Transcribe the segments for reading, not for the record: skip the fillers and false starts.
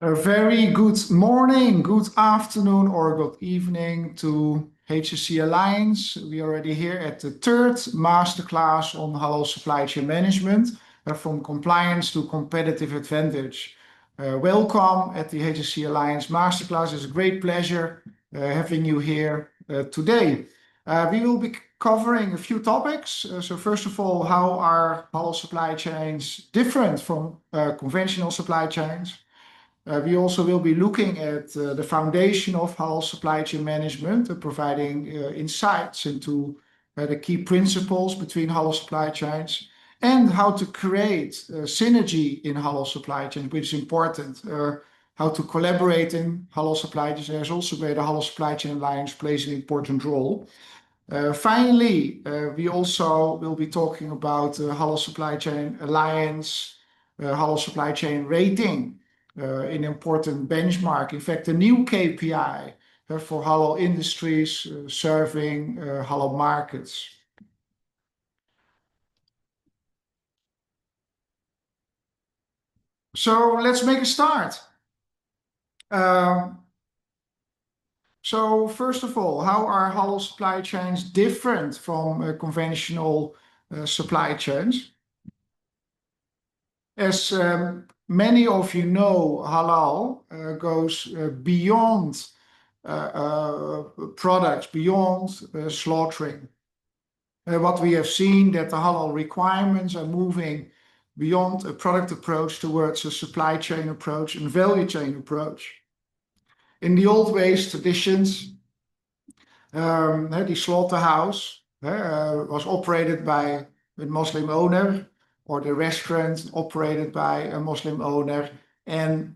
A very good morning, good afternoon, or good evening to HSC Alliance. We are already here at the third masterclass on Halal Supply Chain Management, from compliance to competitive advantage. Welcome at the HSC Alliance Masterclass. It's a great pleasure having you here today. We will be covering a few topics. So first of all, how are halal supply chains different from conventional supply chains? We also will be looking at the foundation of halal supply chain management, providing insights into the key principles between halal supply chains and how to create synergy in halal supply chains, which is important. How to collaborate in halal supply chains. There's also where the Halal Supply Chain Alliance plays an important role. Finally, we also will be talking about Halal Supply Chain Alliance, Halal Supply Chain Rating, an important benchmark. In fact, a new KPI for halal industries serving halal markets. So let's make a start. So first of all, how are halal supply chains different from conventional supply chains? As many of you know, halal goes beyond products, beyond slaughtering. What we have seen that the halal requirements are moving beyond a product approach towards a supply chain approach and value chain approach. In the old ways, traditions, the slaughterhouse was operated by a Muslim owner, or the restaurant operated by a Muslim owner, and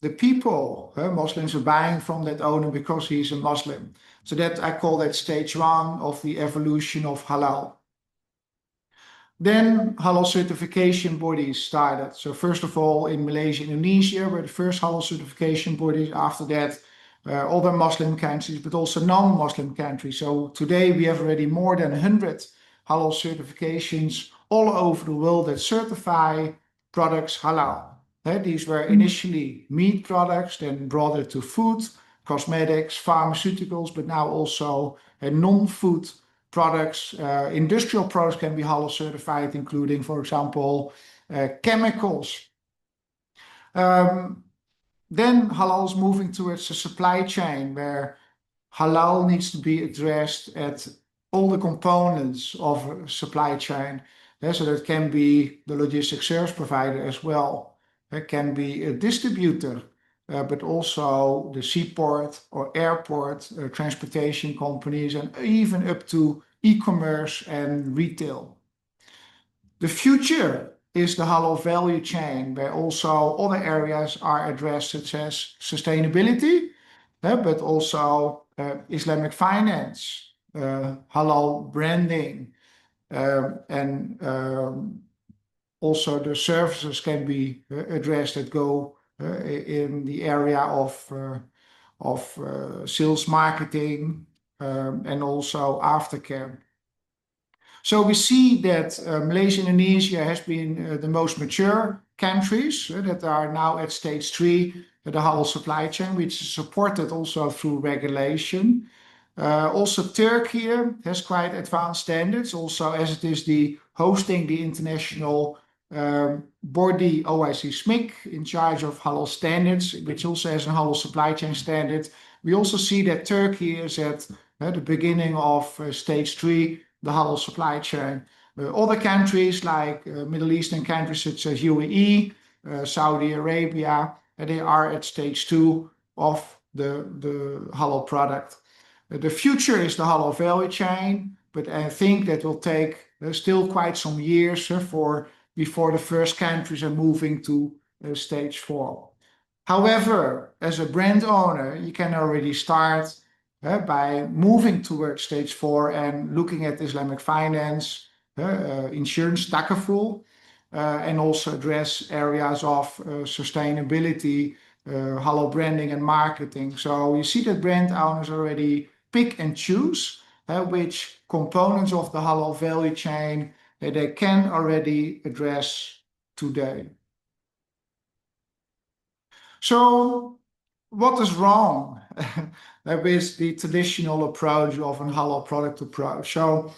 the people, Muslims, are buying from that owner because he's a Muslim. So that I call that stage one of the evolution of halal. Then halal certification bodies started. So first of all, in Malaysia, Indonesia were the first halal certification bodies. After that, other Muslim countries, but also non-Muslim countries. So today we have already more than 100 halal certifications all over the world that certify products halal. These were initially meat products, then broader to food, cosmetics, pharmaceuticals, but now also non-food products. Industrial products can be halal certified, including, for example, chemicals. Then halal is moving towards a supply chain where halal needs to be addressed at all the components of a supply chain. So that can be the logistic service provider as well. It can be a distributor, but also the seaport or airport, transportation companies, and even up to e-commerce and retail. The future is the halal value chain, where also other areas are addressed, such as sustainability, but also Islamic finance, halal branding, and also the services can be addressed that go in the area of sales, marketing, and also aftercare. So we see that Malaysia and Indonesia has been the most mature countries that are now at stage 3, the halal supply chain, which is supported also through regulation. Also Turkey has quite advanced standards, also as it is hosting the international body OIC SMIC in charge of halal standards, which also has a halal supply chain standard. We also see that Turkey is at the beginning of stage 3, the halal supply chain. Other countries like Middle Eastern countries such as UAE, Saudi Arabia, they are at stage 2 of the halal product. The future is the halal value chain, but I think that will take still quite some years before the first countries are moving to stage 4. However, as a brand owner, you can already start by moving towards stage 4 and looking at Islamic finance, insurance, takaful, and also address areas of sustainability, halal branding and marketing. So you see that brand owners already pick and choose which components of the halal value chain that they can already address today. So what is wrong with the traditional approach of an halal product approach? So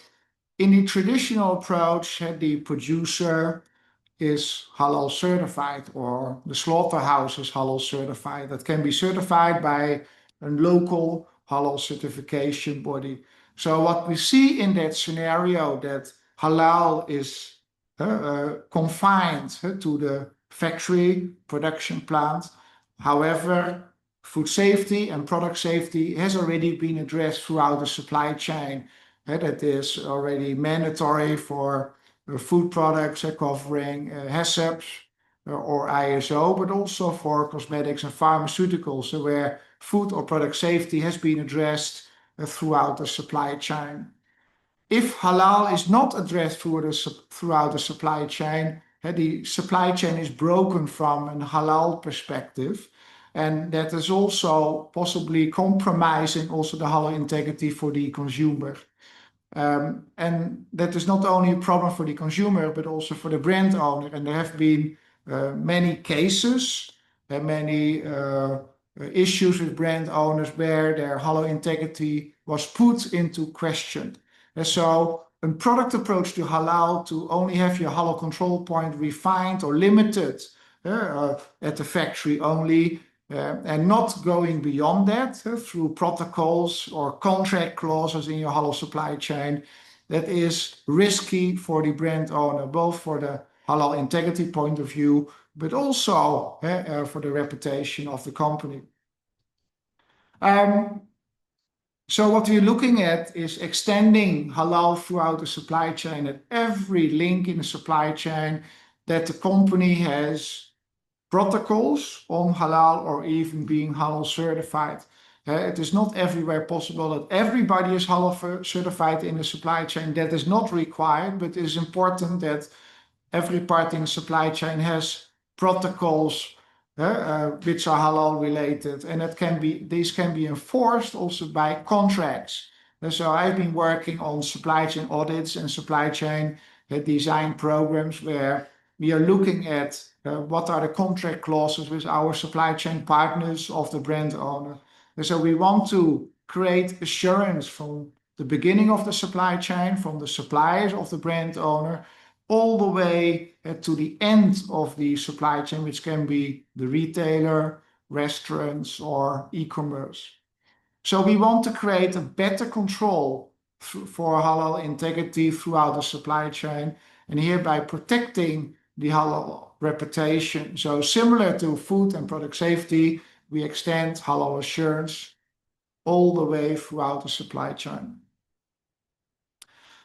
in the traditional approach, the producer is halal certified or the slaughterhouse is halal certified. That can be certified by a local halal certification body. So what we see in that scenario that halal is confined to the factory production plant. However, food safety and product safety has already been addressed throughout the supply chain. That is already mandatory for food products covering HACCPs or ISO, but also for cosmetics and pharmaceuticals, where food or product safety has been addressed throughout the supply chain. If halal is not addressed throughout the supply chain, the supply chain is broken from a halal perspective, and that is also possibly compromising also the halal integrity for the consumer. And that is not only a problem for the consumer, but also for the brand owner. And there have been many cases and many issues with brand owners where their halal integrity was put into question. And so a product approach to halal to only have your halal control point refined or limited at the factory only, and not going beyond that through protocols or contract clauses in your halal supply chain, that is risky for the brand owner, both for the halal integrity point of view, but also for the reputation of the company. So what we're looking at is extending halal throughout the supply chain at every link in the supply chain, that the company has protocols on halal or even being halal certified. It is not everywhere possible that everybody is halal certified in the supply chain. That is not required, but it is important that every part in the supply chain has protocols which are halal related, and these can be enforced also by contracts. So I've been working on supply chain audits and supply chain design programs where we are looking at what are the contract clauses with our supply chain partners of the brand owner. And so we want to create assurance from the beginning of the supply chain, from the suppliers of the brand owner, all the way to the end of the supply chain, which can be the retailer, restaurants, or e-commerce. So we want to create a better control for halal integrity throughout the supply chain, and hereby protecting the halal reputation. So similar to food and product safety, we extend halal assurance all the way throughout the supply chain.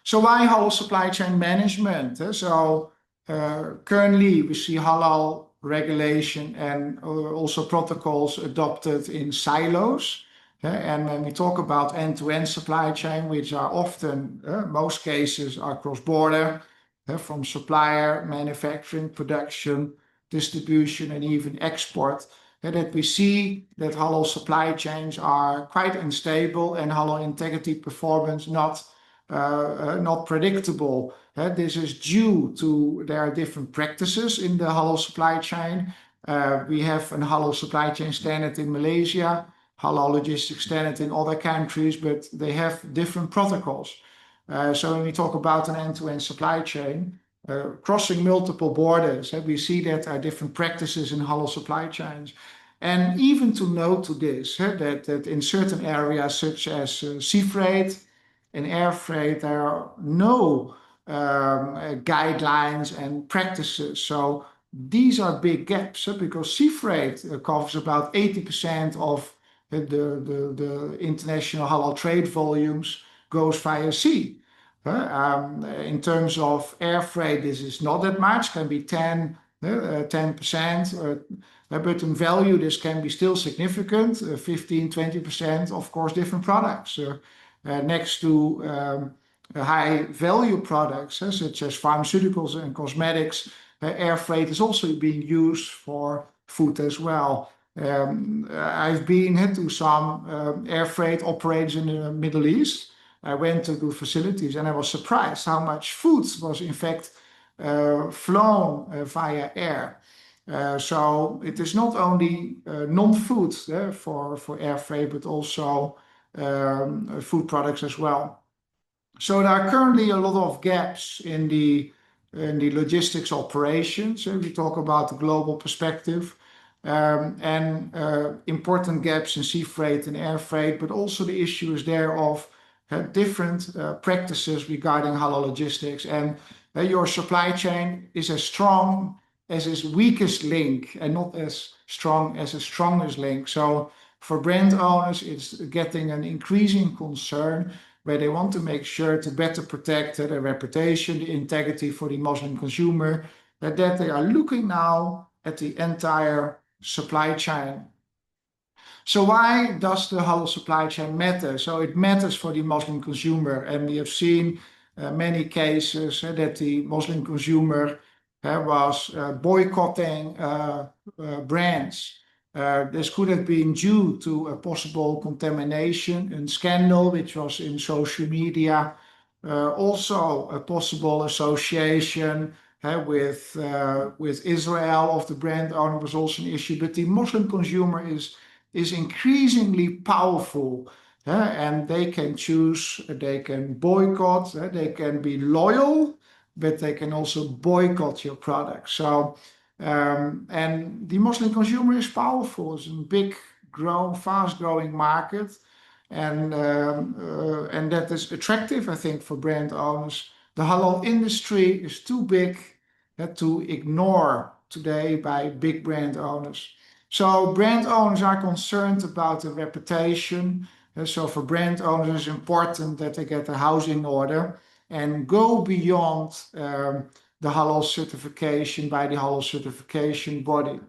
So why halal supply chain management? So currently we see halal regulation and also protocols adopted in silos. And when we talk about end-to-end supply chain, which are often, most cases are cross-border, from supplier, manufacturing, production, distribution, and even export, that we see that halal supply chains are quite unstable and halal integrity performance not predictable. This is due to there are different practices in the halal supply chain. We have a halal supply chain standard in Malaysia, halal logistics standard in other countries, but they have different protocols. So when we talk about an end-to-end supply chain, crossing multiple borders, we see that there are different practices in halal supply chains. And even to note to this, that in certain areas such as sea freight and air freight, there are no guidelines and practices. So these are big gaps, because sea freight covers about 80% of the international halal trade volumes goes via sea. In terms of air freight, this is not that much, can be 10%, but in value, this can be still significant, 15, 20%, of course, different products. Next to high value products, such as pharmaceuticals and cosmetics, air freight is also being used for food as well. I've been to some air freight operators in the Middle East. I went to the facilities and I was surprised how much food was in fact flown via air. So it is not only non-food for air freight, but also food products as well. So there are currently a lot of gaps in the logistics operations. We talk about the global perspective, and important gaps in sea freight and air freight, but also the issues there of different practices regarding halal logistics. And your supply chain is as strong as its weakest link and not as strong as its strongest link. So for brand owners, it's getting an increasing concern where they want to make sure to better protect their reputation, the integrity for the Muslim consumer, that they are looking now at the entire supply chain. So why does the whole supply chain matter? So it matters for the Muslim consumer, and we have seen many cases that the Muslim consumer was boycotting brands. This could have been due to a possible contamination and scandal, which was in social media. Also, a possible association with Israel of the brand owner was also an issue. But the Muslim consumer is increasingly powerful, and they can choose, they can boycott, they can be loyal, but they can also boycott your product. So, and the Muslim consumer is powerful. It's a big, fast-growing market, and that is attractive, I think, for brand owners. The halal industry is too big to ignore today by big brand owners. So brand owners are concerned about the reputation. So for brand owners, it's important that they get the house in order and go beyond the halal certification by the halal certification body.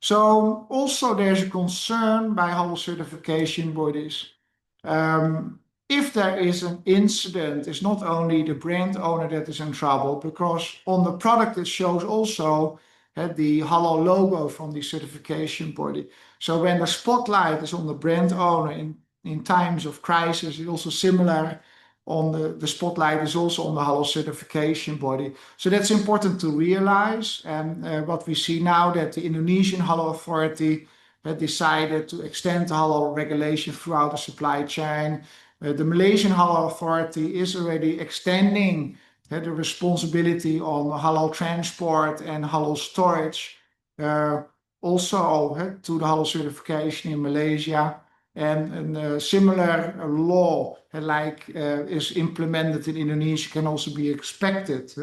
So also there's a concern by halal certification bodies. If there is an incident, it's not only the brand owner that is in trouble, because on the product it shows also the halal logo from the certification body. So when the spotlight is on the brand owner in times of crisis, it's also similar on the spotlight is also on the halal certification body. So that's important to realize. And what we see now that the Indonesian halal authority decided to extend the halal regulation throughout the supply chain. The Malaysian halal authority is already extending the responsibility on halal transport and halal storage also to the halal certification in Malaysia. And a similar law is implemented in Indonesia can also be expected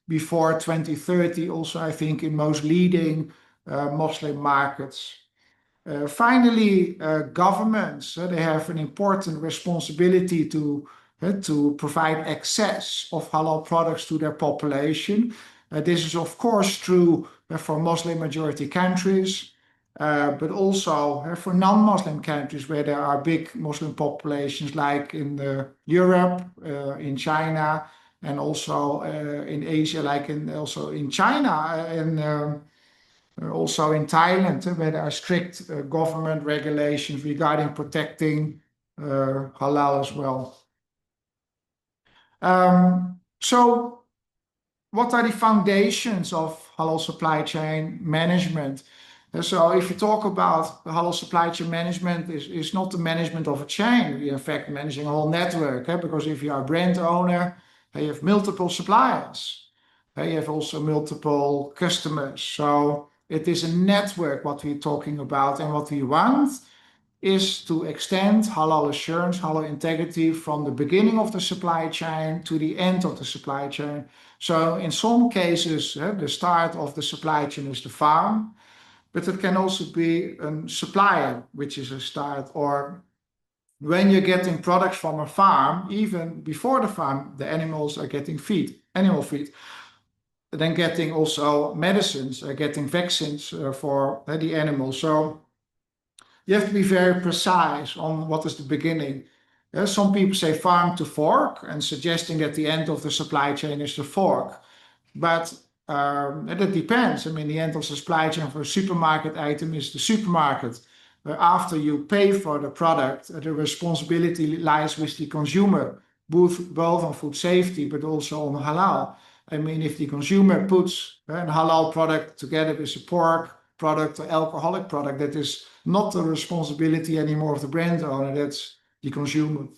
before 2030, also I think in most leading Muslim markets. Finally, governments, they have an important responsibility to provide access of halal products to their population. This is of course true for Muslim majority countries, but also for non-Muslim countries where there are big Muslim populations like in Europe, in China, and also in Asia, like also in China and also in Thailand, where there are strict government regulations regarding protecting halal as well. So what are the foundations of halal supply chain management? So if you talk about halal supply chain management, is not the management of a chain. You're in fact managing a whole network, because if you are a brand owner, you have multiple suppliers. You have also multiple customers. So it is a network what we're talking about, and what we want is to extend halal assurance, halal integrity from the beginning of the supply chain to the end of the supply chain. So in some cases, the start of the supply chain is the farm, but it can also be a supplier, which is a start, or when you're getting products from a farm, even before the farm, the animals are getting animal feed. Then getting also medicines, getting vaccines for the animals. So you have to be very precise on what is the beginning. Some people say farm to fork and suggesting that the end of the supply chain is the fork. But that depends. I mean, the end of the supply chain for a supermarket item is the supermarket. After you pay for the product, the responsibility lies with the consumer, both on food safety, but also on halal. I mean, if the consumer puts an halal product together with a pork product or alcoholic product, that is not the responsibility anymore of the brand owner, that's the consumer.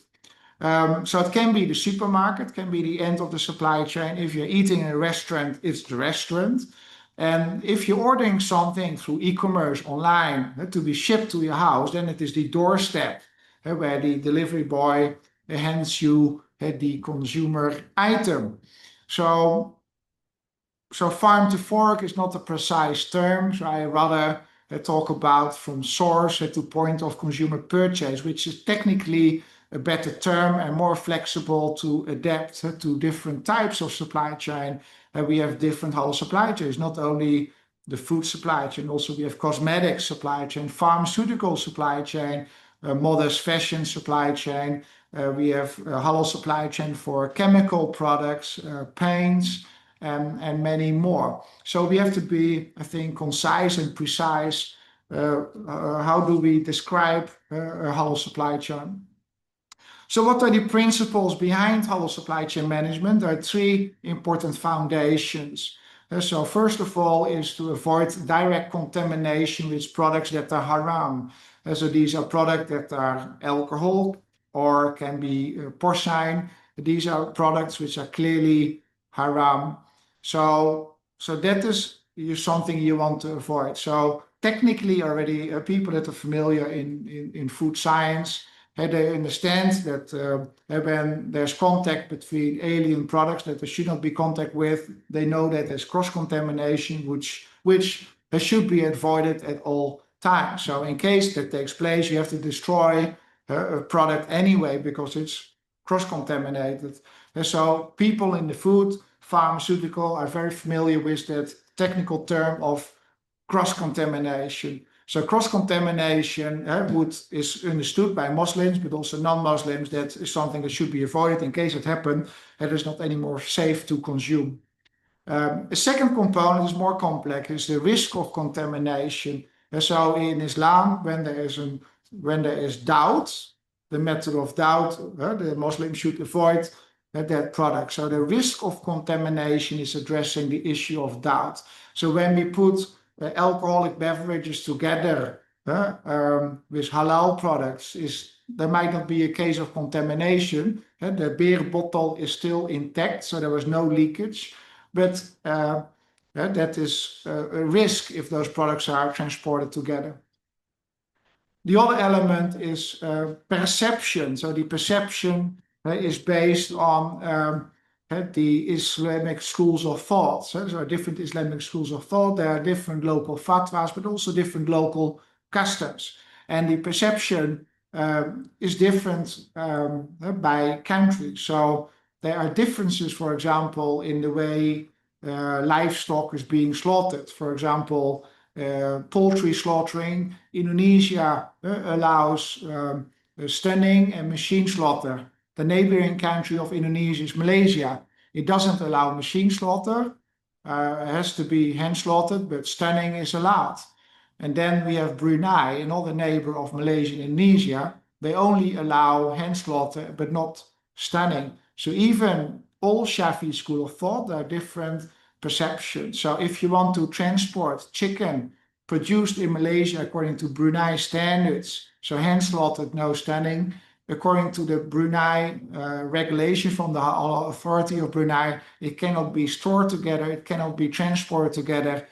So it can be the supermarket, can be the end of the supply chain. If you're eating in a restaurant, it's the restaurant. And if you're ordering something through e-commerce online to be shipped to your house, then it is the doorstep where the delivery boy hands you the consumer item. So farm to fork is not a precise term. So I rather talk about from source to point of consumer purchase, which is technically a better term and more flexible to adapt to different types of supply chain. We have different whole supply chains, not only the food supply chain, also we have cosmetic supply chain, pharmaceutical supply chain, modest fashion supply chain. We have halal supply chain for chemical products, paints, and many more. So we have to be, I think, concise and precise. How do we describe a halal supply chain? So what are the principles behind halal supply chain management? There are three important foundations. So first of all is to avoid direct contamination with products that are haram. So these are products that are alcohol or can be porcine. These are products which are clearly haram. So that is something you want to avoid. So technically already people that are familiar in food science, they understand that when there's contact between alien products that there should not be contact with, they know that there's cross-contamination, which should be avoided at all times. So in case that takes place, you have to destroy a product anyway because it's cross-contaminated. And so people in the food, pharmaceutical are very familiar with that technical term of cross-contamination. So cross-contamination is understood by Muslims, but also non-Muslims. That is something that should be avoided in case it happens. It is not anymore safe to consume. A second component is more complex, is the risk of contamination. And so in Islam, when there is doubt, the matter of doubt, the Muslim should avoid that product. So the risk of contamination is addressing the issue of doubt. So when we put alcoholic beverages together with halal products, there might not be a case of contamination. The beer bottle is still intact, so there was no leakage. But that is a risk if those products are transported together. The other element is perception. So the perception is based on the Islamic schools of thought. So there are different Islamic schools of thought. There are different local fatwas, but also different local customs. And the perception is different by country. So there are differences, for example, in the way livestock is being slaughtered. For example, poultry slaughtering. Indonesia allows stunning and machine slaughter. The neighboring country of Indonesia is Malaysia. It doesn't allow machine slaughter. It has to be hand slaughtered, but stunning is allowed. And then we have Brunei, another neighbor of Malaysia and Indonesia. They only allow hand slaughter, but not stunning. So even all Shafi school of thought, there are different perceptions. So if you want to transport chicken produced in Malaysia according to Brunei standards, so hand slaughtered, no stunning, according to the Brunei regulation from the authority of Brunei, it cannot be stored together, it cannot be transported together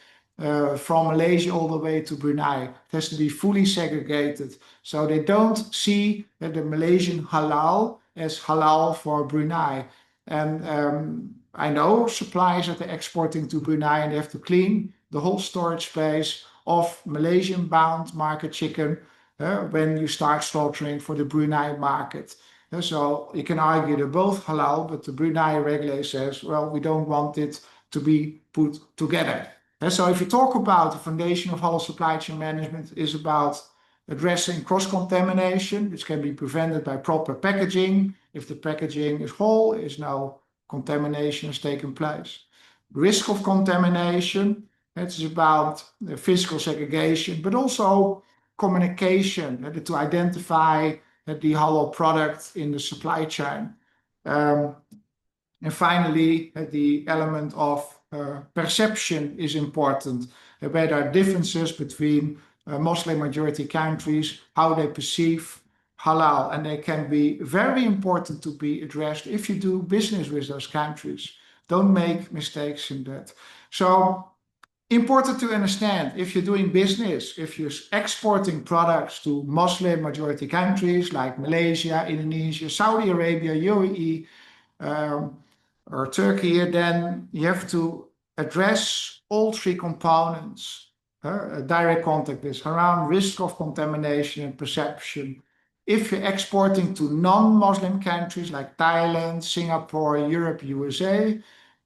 from Malaysia all the way to Brunei. It has to be fully segregated. So they don't see the Malaysian halal as halal for Brunei. And I know suppliers that are exporting to Brunei and they have to clean the whole storage space of Malaysian-bound market chicken when you start slaughtering for the Brunei market. So you can argue they're both halal, but the Brunei regulator says, well, we don't want it to be put together. So if you talk about the foundation of halal supply chain management is about addressing cross-contamination, which can be prevented by proper packaging. If the packaging is whole, is no contamination has taken place. Risk of contamination, it's about physical segregation, but also communication to identify the halal product in the supply chain. And finally, the element of perception is important, where there are differences between Muslim majority countries, how they perceive halal, and they can be very important to be addressed if you do business with those countries. Don't make mistakes in that. So important to understand if you're doing business, if you're exporting products to Muslim majority countries like Malaysia, Indonesia, Saudi Arabia, UAE, um, or Turkey, then you have to address all three components. Direct contact with haram, risk of contamination and perception. If you're exporting to non-Muslim countries like Thailand, Singapore, Europe, USA,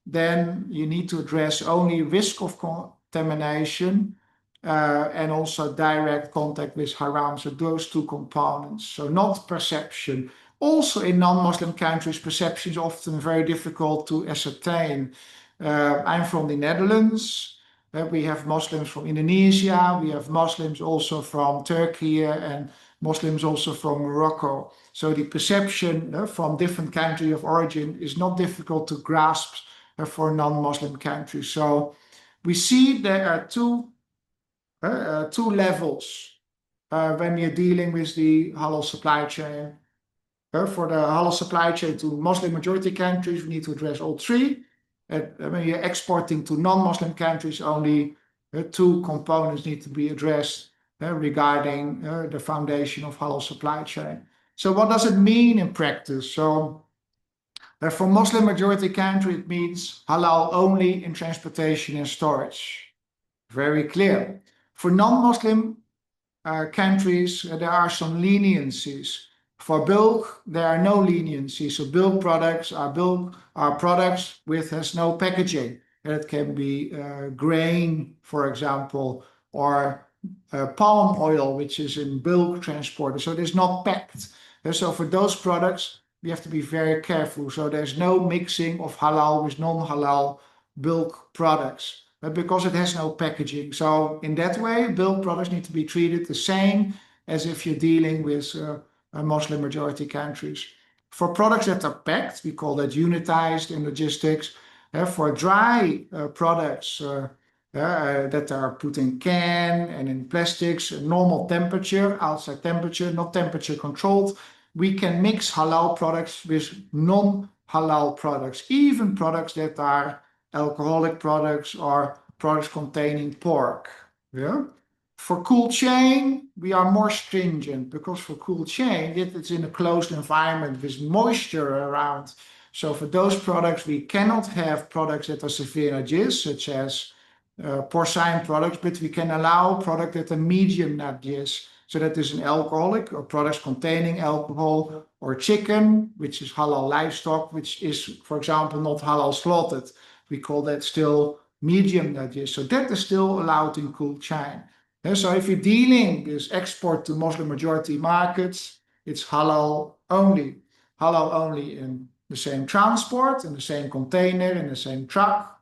then you need to address only risk of contamination and also direct contact with haram. So those two components. So not perception. Also in non-Muslim countries, perception is often very difficult to ascertain. I'm from the Netherlands. We have Muslims from Indonesia. We have Muslims also from Turkey and Muslims also from Morocco. So the perception from different countries of origin is not difficult to grasp for non-Muslim countries. So we see there are two levels when you're dealing with the halal supply chain. For the halal supply chain to Muslim majority countries, we need to address all three. When you're exporting to non-Muslim countries, only two components need to be addressed regarding the foundation of halal supply chain. So what does it mean in practice? So for Muslim majority country, it means halal only in transportation and storage. Very clear. For non-Muslim countries, there are some leniencies. For bulk, there are no leniencies. So bulk products are products with has no packaging. It can be grain, for example, or palm oil, which is in bulk transport. So it is not packed. And so for those products, we have to be very careful. So there's no mixing of halal with non-halal bulk products because it has no packaging. So in that way, bulk products need to be treated the same as if you're dealing with Muslim majority countries. For products that are packed, we call that unitized in logistics. For dry products that are put in can and in plastics, normal temperature, outside temperature, not temperature controlled, we can mix halal products with non-halal products, even products that are alcoholic products or products containing pork. Yeah. For cold chain, we are more stringent because for cold chain, it's in a closed environment with moisture around. So for those products, we cannot have products that are severe najis, such as porcine products, but we can allow products that are medium najis. So that is an alcoholic or products containing alcohol, or chicken, which is halal livestock, which is, for example, not halal slaughtered. We call that still medium najis. So that is still allowed in cold chain. And so if you're dealing with export to Muslim majority markets, it's halal only in the same transport, in the same container, in the same truck,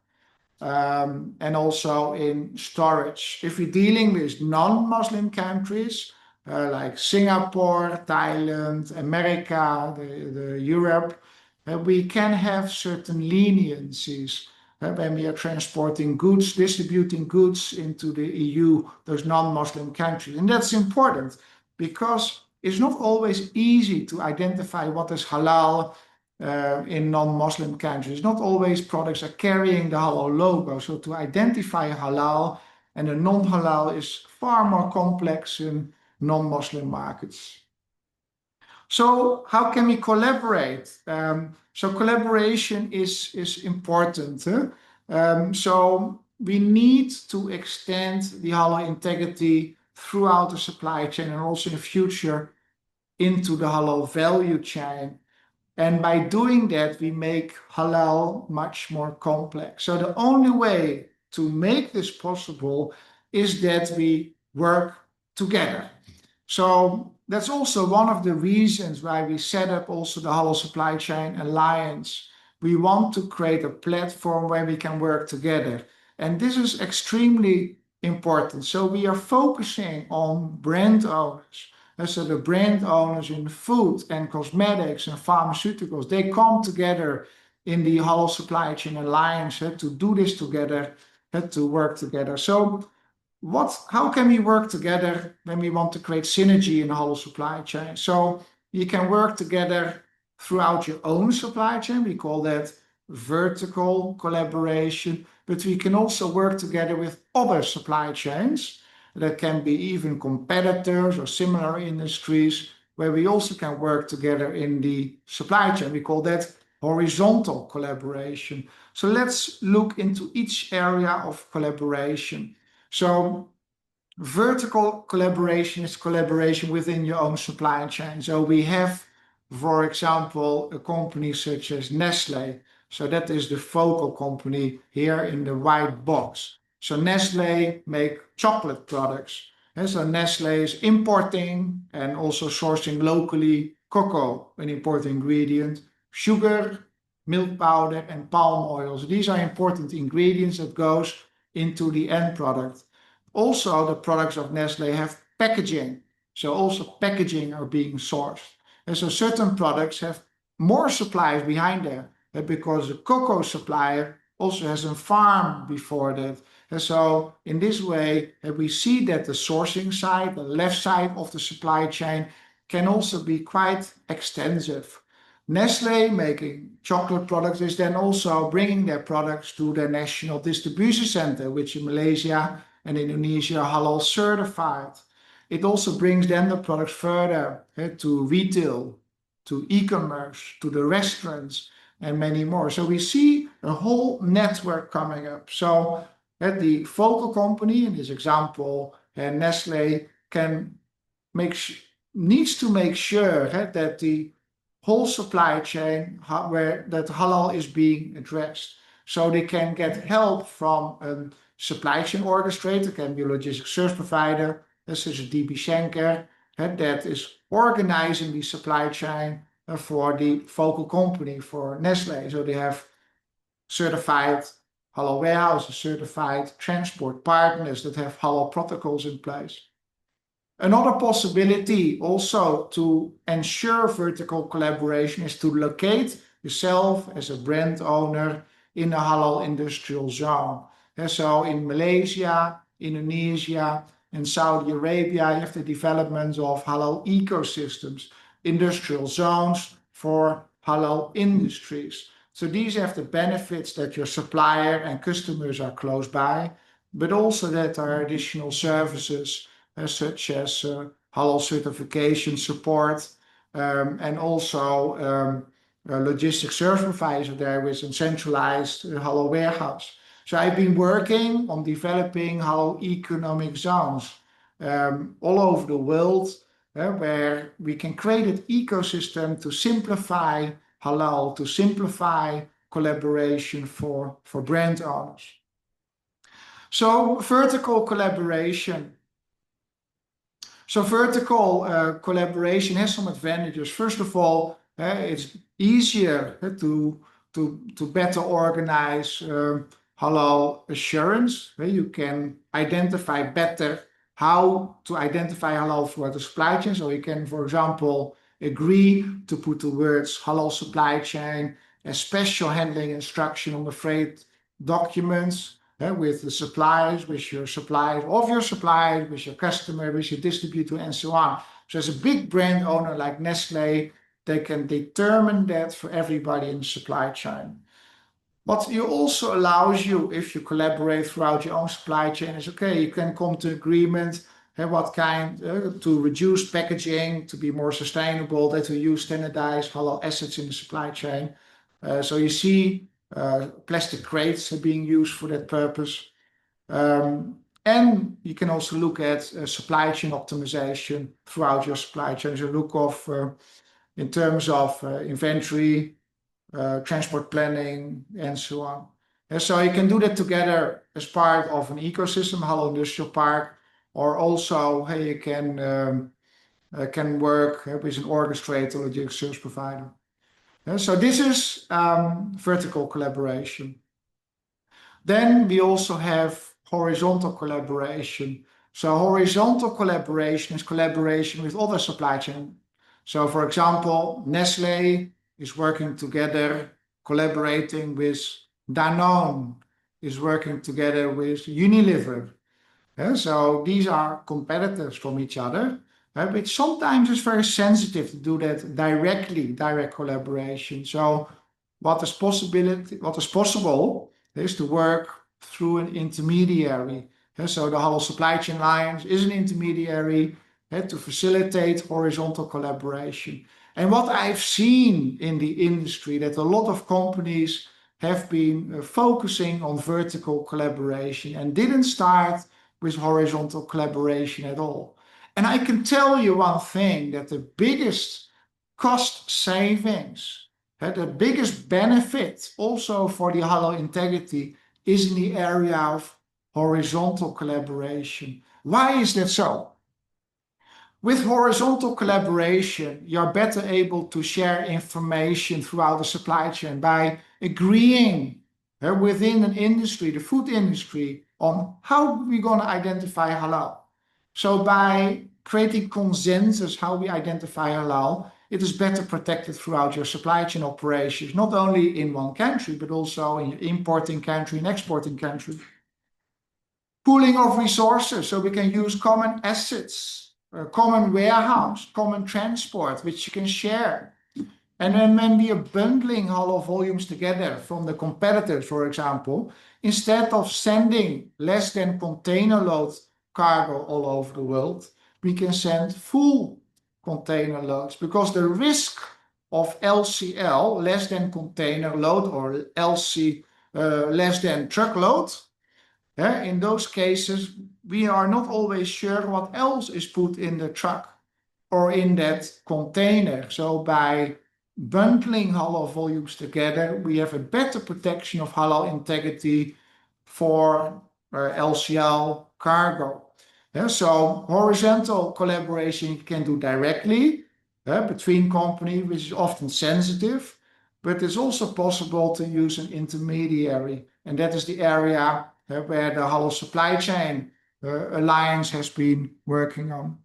and also in storage. If you're dealing with non-Muslim countries like Singapore, Thailand, America, the Europe, we can have certain leniencies when we are transporting goods, distributing goods into the EU, those non-Muslim countries. And that's important because it's not always easy to identify what is halal in non-Muslim countries. Not always products are carrying the halal logo. So to identify halal and a non-halal is far more complex in non-Muslim markets. So how can we collaborate? So collaboration is important. So we need to extend the halal integrity throughout the supply chain and also in the future into the halal value chain. And by doing that, we make halal much more complex. So the only way to make this possible is that we work together. So that's also one of the reasons why we set up also the Halal Supply Chain Alliance. We want to create a platform where we can work together. And this is extremely important. So we are focusing on brand owners. And so the brand owners in food and cosmetics and pharmaceuticals, they come together in the Halal Supply Chain Alliance to do this together, to work together. So how can we work together when we want to create synergy in the whole supply chain? So you can work together throughout your own supply chain. We call that vertical collaboration, but we can also work together with other supply chains that can be even competitors or similar industries where we also can work together in the supply chain. We call that horizontal collaboration. So let's look into each area of collaboration. So vertical collaboration is collaboration within your own supply chain. So we have, for example, a company such as Nestlé. So that is the focal company here in the white box. So Nestlé make chocolate products. And so Nestlé is importing and also sourcing locally cocoa, an important ingredient, sugar, milk powder, and palm oils. These are important ingredients that goes into the end product. Also, the products of Nestlé have packaging. So also packaging are being sourced. And so certain products have more suppliers behind there because the cocoa supplier also has a farm before that. And so in this way, we see that the sourcing side, the left side of the supply chain, can also be quite extensive. Nestlé making chocolate products is then also bringing their products to their national distribution center, which in Malaysia and Indonesia are halal certified. It also brings then the products further to retail, to e-commerce, to the restaurants, and many more. So we see a whole network coming up. So at the focal company, in this example, Nestlé needs to make sure that the whole supply chain where that halal is being addressed. So they can get help from a supply chain orchestrator, can be a logistics service provider, such as DB Schenker, that is organizing the supply chain for the focal company, for Nestlé. So they have certified halal warehouses, certified transport partners that have halal protocols in place. Another possibility also to ensure vertical collaboration is to locate yourself as a brand owner in a halal industrial zone. So in Malaysia, Indonesia, and Saudi Arabia, you have the development of halal ecosystems, industrial zones for halal industries. So these have the benefits that your supplier and customers are close by, but also that there are additional services such as halal certification support, and also logistics service provider there with a centralized halal warehouse. So I've been working on developing halal economic zones all over the world where we can create an ecosystem to simplify halal, to simplify collaboration for brand owners. So vertical collaboration. So vertical collaboration has some advantages. First of all, it's easier to better organize halal assurance. You can identify better how to identify halal throughout the supply chain. So you can, for example, agree to put the words halal supply chain as special handling instruction on the freight documents with the suppliers, with your suppliers, of your suppliers, with your customer, with your distributor, and so on. So as a big brand owner like Nestlé, they can determine that for everybody in the supply chain. What it also allows you, if you collaborate throughout your own supply chain, is okay, you can come to agreement what kind to reduce packaging, to be more sustainable, that we use standardized halal assets in the supply chain. So you see plastic crates are being used for that purpose. And you can also look at supply chain optimization throughout your supply chain. So look in terms of inventory, transport planning, and so on. And so you can do that together as part of an ecosystem, halal industrial park, or also you can work with an orchestrator, logistics service provider. So this is vertical collaboration. Then we also have horizontal collaboration. So horizontal collaboration is collaboration with other supply chain. So for example, Nestlé is working together collaborating with Danone, is working together with Unilever. So these are competitors from each other, but sometimes it's very sensitive to do that directly, direct collaboration. So what is possible is to work through an intermediary. So the Halal Supply Chain Alliance is an intermediary to facilitate horizontal collaboration. And what I've seen in the industry, that a lot of companies have been focusing on vertical collaboration and didn't start with horizontal collaboration at all. And I can tell you one thing, that the biggest cost savings, the biggest benefit also for the halal integrity, is in the area of horizontal collaboration. Why is that so? With horizontal collaboration, you're better able to share information throughout the supply chain by agreeing within an industry, the food industry, on how we're going to identify halal. So by creating consensus how we identify halal, it is better protected throughout your supply chain operations, not only in one country, but also in your importing country and exporting country. Pooling of resources, so we can use common assets, common warehouse, common transport, which you can share. And then when we are bundling halal volumes together from the competitors, for example, instead of sending less than container load cargo all over the world, we can send full container loads, because the risk of LCL, less than container load, or LC, less than truckload, in those cases, we are not always sure what else is put in the truck or in that container. So by bundling halal volumes together, we have a better protection of halal integrity for LCL cargo. So horizontal collaboration you can do directly between companies, which is often sensitive, but it's also possible to use an intermediary. And that is the area where the Halal Supply Chain Alliance has been working on.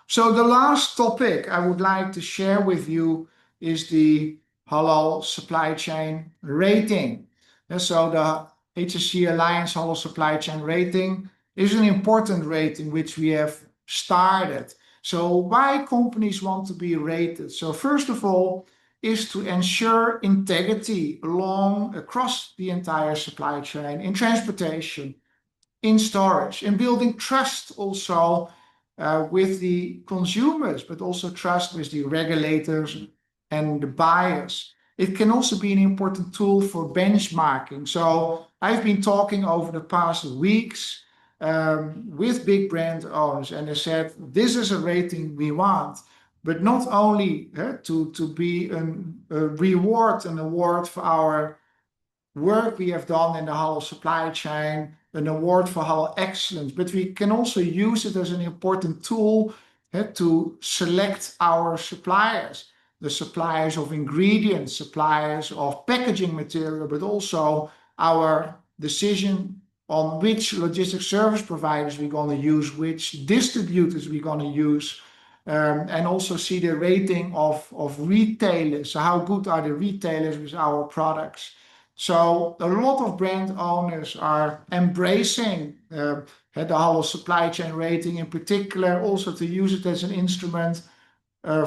So the last topic I would like to share with you is the Halal Supply Chain Rating. So the HSC Alliance Halal Supply Chain Rating is an important rating which we have started. So why companies want to be rated? So first of all, is to ensure integrity across the entire supply chain, in transportation, in storage, in building trust also with the consumers, but also trust with the regulators and the buyers. It can also be an important tool for benchmarking. So I've been talking over the past weeks with big brand owners, and they said, this is a rating we want, but not only to be a reward, an award for our work we have done in the halal supply chain, an award for halal excellence, but we can also use it as an important tool to select our suppliers, the suppliers of ingredients, suppliers of packaging material, but also our decision on which logistics service providers we're going to use, which distributors we're going to use, and also see the rating of retailers. So how good are the retailers with our products? So a lot of brand owners are embracing the Halal Supply Chain Rating, in particular, also to use it as an instrument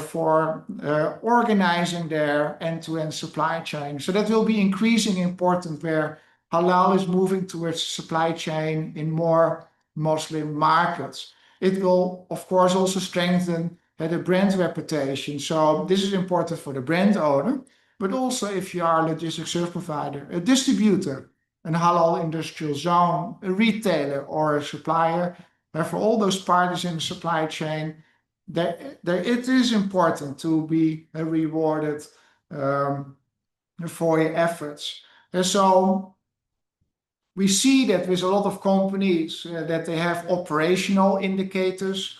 for organizing their end-to-end supply chain. So that will be increasingly important where halal is moving towards supply chain in more Muslim markets. It will, of course, also strengthen the brand reputation. So this is important for the brand owner, but also if you are a logistics service provider, a distributor, an halal industrial zone, a retailer, or a supplier, for all those parties in the supply chain, it is important to be rewarded for your efforts. And so we see that with a lot of companies that they have operational indicators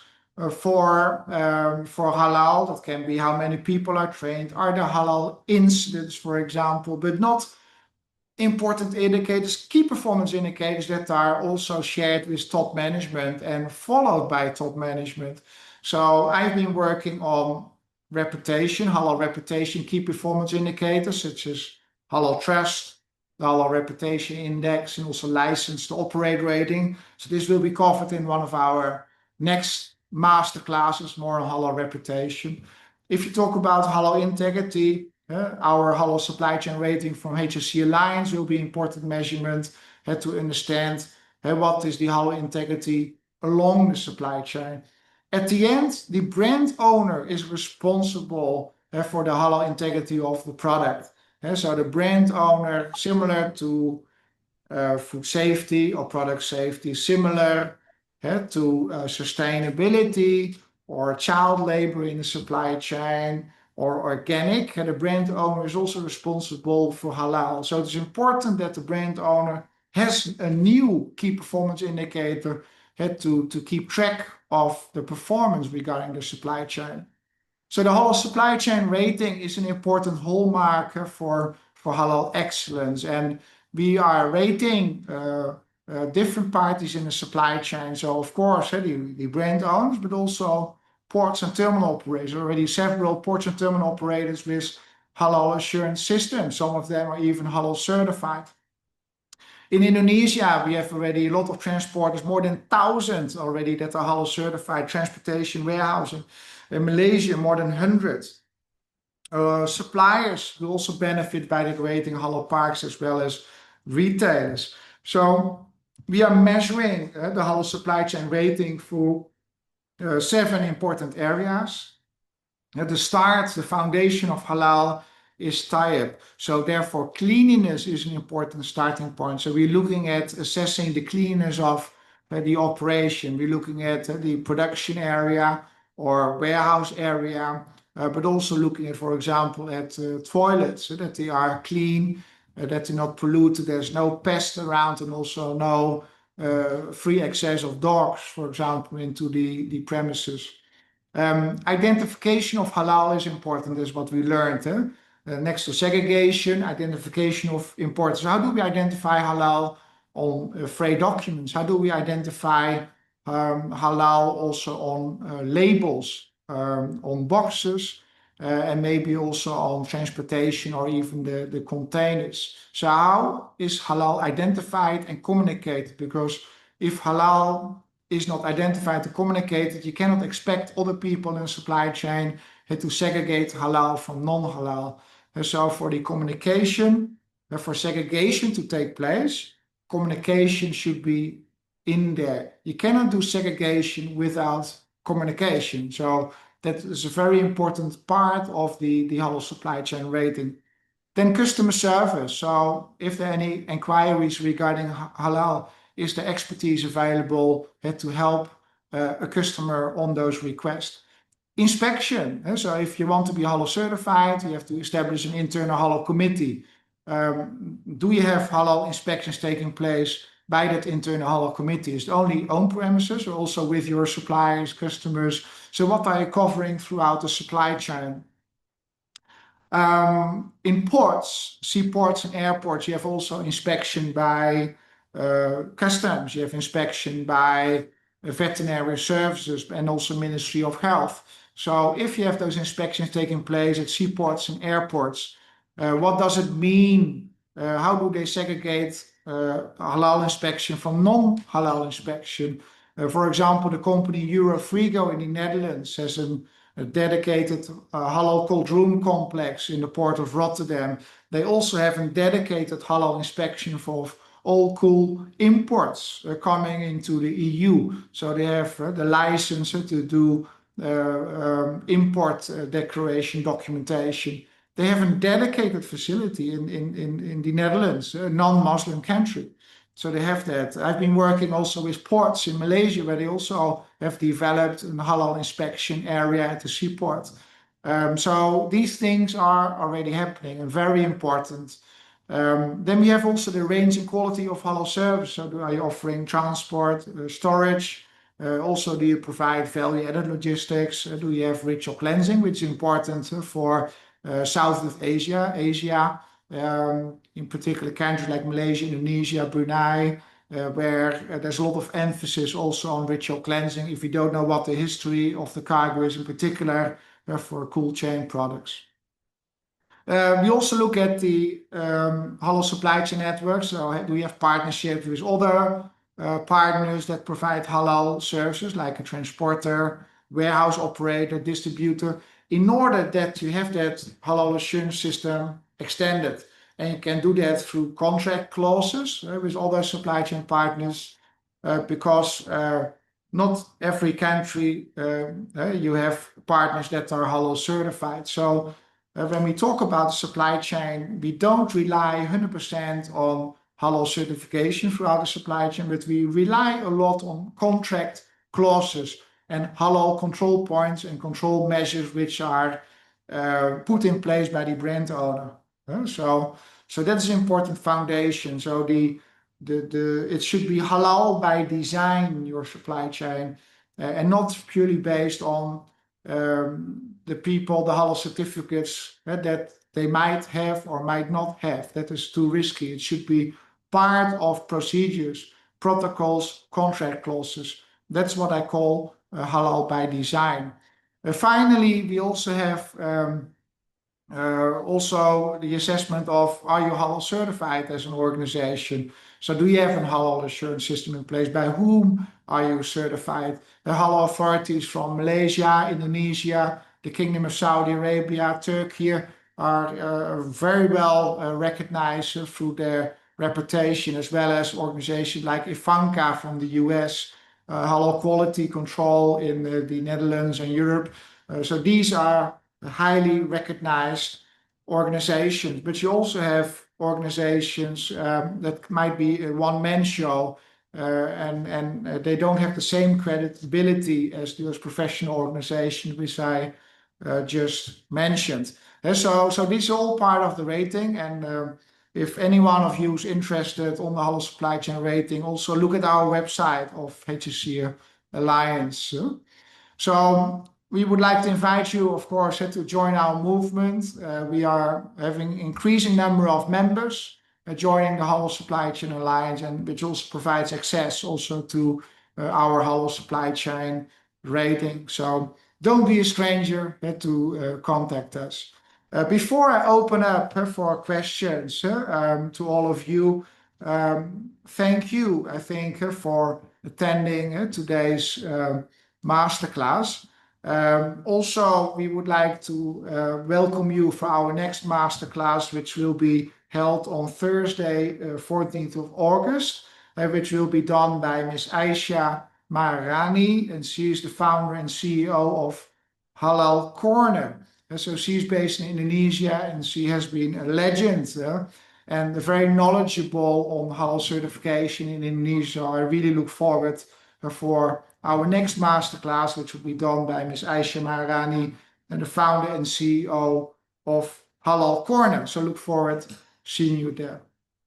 for halal. That can be how many people are trained, are there halal incidents, for example, but not important indicators, key performance indicators that are also shared with top management and followed by top management. So I've been working on reputation, halal reputation key performance indicators such as halal trust, the halal reputation index, and also license to operate rating. So this will be covered in one of our next master classes, more on halal reputation. If you talk about halal integrity, our halal supply chain rating from HSC Alliance will be important measurement to understand what is the halal integrity along the supply chain. At the end, the brand owner is responsible for the halal integrity of the product. So the brand owner, similar to food safety or product safety, similar to sustainability or child labor in the supply chain or organic. The brand owner is also responsible for halal. So it's important that the brand owner has a new key performance indicator to keep track of the performance regarding the supply chain. So the halal supply chain rating is an important hallmark for halal excellence. And we are rating different parties in the supply chain. So of course, the brand owners, but also ports and terminal operators. Already several ports and terminal operators with halal assurance systems. Some of them are even halal certified. In Indonesia, we have already a lot of transporters, more than 1,000 already that are halal certified, transportation, warehousing. In Malaysia, more than 100. Suppliers will also benefit by the rating, halal parks as well as retailers. So we are measuring the halal supply chain rating for 7 important areas. At the start, the foundation of halal is tayyib. So therefore, cleanliness is an important starting point. So we're looking at assessing the cleanliness of the operation. We're looking at the production area or warehouse area, but also looking at, for example, at toilets, so that they are clean, that they're not polluted, there's no pests around, and also no free access of dogs, for example, into the premises. Identification of halal is important, is what we learned. Next to segregation, identification of importance. How do we identify halal on freight documents? How do we identify halal also on labels, on boxes, and maybe also on transportation or even the containers? So how is halal identified and communicated? Because if halal is not identified and communicated, you cannot expect other people in the supply chain to segregate halal from non-halal. So for the communication, for segregation to take place, communication should be in there. You cannot do segregation without communication. So that is a very important part of the halal supply chain rating. Then customer service. So if there are any inquiries regarding halal, is the expertise available to help a customer on those requests? Inspection. So if you want to be halal certified, you have to establish an internal halal committee. Do you have halal inspections taking place by that internal halal committee? Is it only on premises or also with your suppliers, customers? So what are you covering throughout the supply chain? In ports, seaports and airports, you have also inspection by customs, you have inspection by veterinary services and also Ministry of Health. So if you have those inspections taking place at seaports and airports, what does it mean? How do they segregate halal inspection from non-halal inspection? For example, the company Eurofrigo in the Netherlands has a dedicated halal cold room complex in the port of Rotterdam. They also have a dedicated halal inspection for all cool imports coming into the EU. So they have the license to do import declaration documentation. They have a dedicated facility in the Netherlands, a non-Muslim country. So they have that. I've been working also with ports in Malaysia, where they also have developed a halal inspection area at the seaport. So these things are already happening and very important. Then we have also the range and quality of halal service. So are you offering transport, storage? Also, do you provide value-added logistics? Do you have ritual cleansing, which is important for Southeast Asia, in particular countries like Malaysia, Indonesia, Brunei, where there's a lot of emphasis also on ritual cleansing. If you don't know what the history of the cargo is in particular, for cool chain products. We also look at the Halal Supply Chain Network. So we have partnerships with other partners that provide halal services, like a transporter, warehouse operator, distributor, in order that you have that halal assurance system extended. And you can do that through contract clauses with other supply chain partners, because not every country you have partners that are halal certified. So when we talk about supply chain, we don't rely 100% on halal certification throughout the supply chain, but we rely a lot on contract clauses and halal control points and control measures which are put in place by the brand owner. So that's an important foundation. So it should be halal by design, your supply chain, and not purely based on the people, the halal certificates that they might have or might not have. That is too risky. It should be part of procedures, protocols, contract clauses. That's what I call halal by design. Finally, we also have also the assessment of, are you halal certified as an organization? So do you have a halal assurance system in place? By whom are you certified? The halal authorities from Malaysia, Indonesia, the Kingdom of Saudi Arabia, Turkey are very well recognized through their reputation, as well as organizations like Ivanka from the US, halal quality control in the Netherlands and Europe. So these are highly recognized organizations, but you also have organizations that might be a one-man show, and they don't have the same credibility as those professional organizations which I just mentioned. So this is all part of the rating, and if any one of you is interested on the Halal Supply Chain rating, also look at our website of HSC Alliance. So we would like to invite you, of course, to join our movement. We are having increasing number of members joining the Halal Supply Chain Alliance, and which also provides access also to our Halal Supply Chain rating. So don't be a stranger to contact us. Before I open up for questions to all of you, thank you, I think, for attending today's masterclass. Also, we would like to welcome you for our next masterclass, which will be held on Thursday, 14th of August, which will be done by Ms. Aisha Maharani, and she is the founder and CEO of Halal Corner. So she's based in Indonesia, and she has been a legend and very knowledgeable on halal certification in Indonesia. I really look forward for our next masterclass, which will be done by Ms. Aisha Maharani, and the founder and CEO of Halal Corner. So look forward to seeing you there.